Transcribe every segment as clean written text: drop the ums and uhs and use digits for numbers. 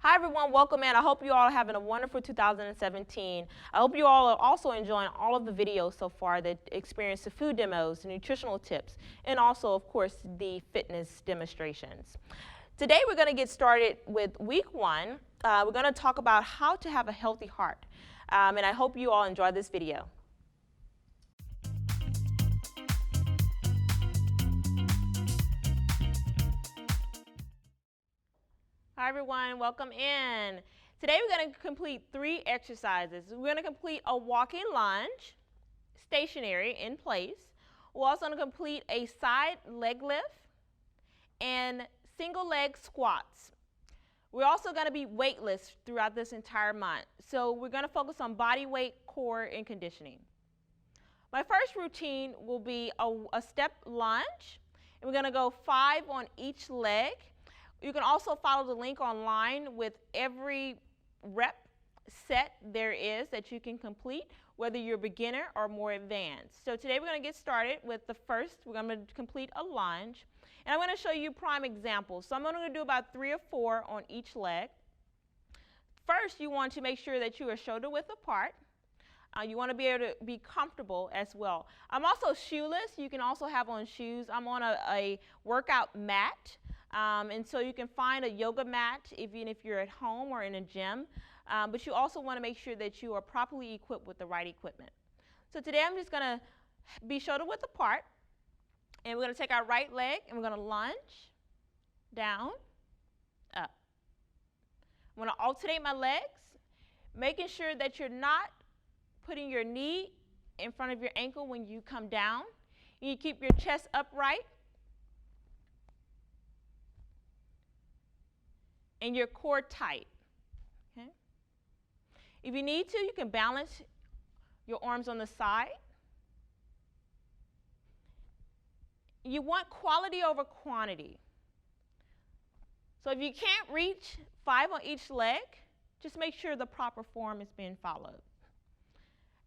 Hi everyone, welcome in. I hope you all are having a wonderful 2017. I hope you all are also enjoying all of the videos so far that experience the food demos, the nutritional tips, and also, of course, the fitness demonstrations. Today we're going to get started with week one. We're going to talk about how to have a healthy heart. And I hope you all enjoy this video. Hi everyone, welcome in. Today we're going to complete 3 exercises. We're going to complete a walking lunge, stationary in place. We're also going to complete a side leg lift and single leg squats. We're also going to be weightless throughout this entire month. So we're going to focus on body weight, core, and conditioning. My first routine will be a step lunge, and we're going to go 5 on each leg. You can also follow the link online with every rep set there is that you can complete, whether you're a beginner or more advanced. So today we're going to get started with the first. We're going to complete a lunge. And I'm going to show you prime examples. So I'm going to do about 3 or 4 on each leg. First, you want to make sure that you are shoulder width apart. You want to be able to be comfortable as well. I'm also shoeless. You can also have on shoes. I'm on a workout mat. And so you can find a yoga mat even if you're at home or in a gym. But you also want to make sure that you are properly equipped with the right equipment. So today I'm just going to be shoulder width apart. And we're going to take our right leg and we're going to lunge, down, up. I'm going to alternate my legs, making sure that you're not putting your knee in front of your ankle when you come down. You keep your chest upright and your core tight. Okay? If you need to, you can balance your arms on the side. You want quality over quantity. So if you can't reach 5 on each leg, just make sure the proper form is being followed.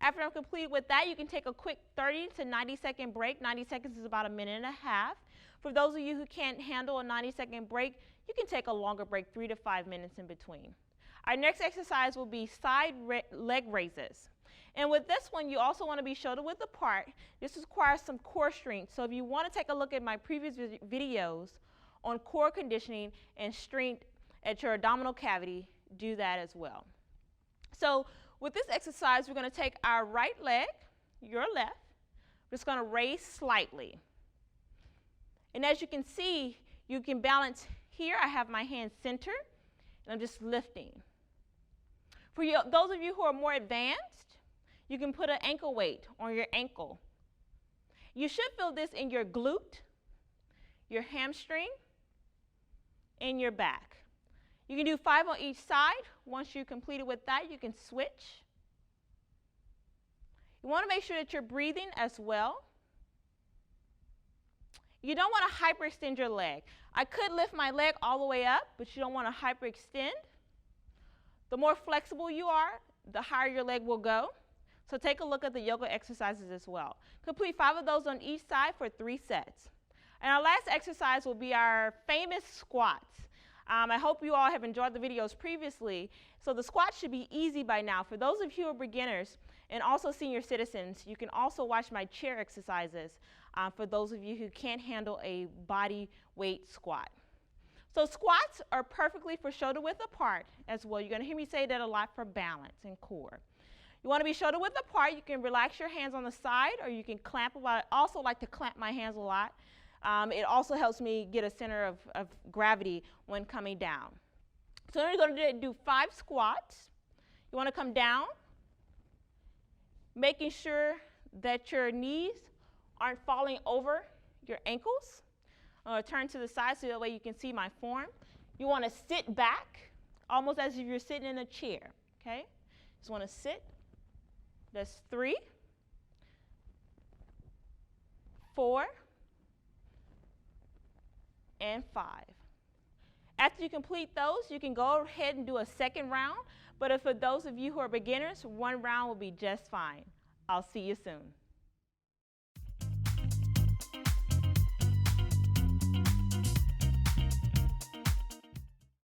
After I'm complete with that, you can take a quick 30 to 90-second break. 90 seconds is about a minute and a half. For those of you who can't handle a 90-second break, you can take a longer break, 3 to 5 minutes in between. Our next exercise will be side leg raises. And with this one, you also want to be shoulder width apart. This requires some core strength. So if you want to take a look at my previous videos on core conditioning and strength at your abdominal cavity, do that as well. So with this exercise, we're going to take our right leg, your left, we're just going to raise slightly. And as you can see, you can balance here. I have my hand centered, and I'm just lifting. For you, those of you who are more advanced, you can put an ankle weight on your ankle. You should feel this in your glute, your hamstring, and your back. You can do 5 on each side. Once you're completed with that, you can switch. You want to make sure that you're breathing as well. You don't want to hyperextend your leg. I could lift my leg all the way up, but you don't want to hyperextend. The more flexible you are, the higher your leg will go. So take a look at the yoga exercises as well. Complete 5 of those on each side for 3 sets. And our last exercise will be our famous squats. I hope you all have enjoyed the videos previously. So the squats should be easy by now. For those of you who are beginners and also senior citizens, you can also watch my chair exercises for those of you who can't handle a body weight squat. So squats are perfectly for shoulder width apart as well. You're going to hear me say that a lot for balance and core. You want to be shoulder width apart. You can relax your hands on the side, or you can clamp a lot. I also like to clamp my hands a lot. It also helps me get a center of gravity when coming down. So then we're going to do 5 squats. You want to come down, making sure that your knees aren't falling over your ankles. Turn to the side so that way you can see my form. You want to sit back, almost as if you're sitting in a chair. Okay? Just want to sit. That's 3, 4, and 5. After you complete those, you can go ahead and do a second round. But for those of you who are beginners, 1 round will be just fine. I'll see you soon.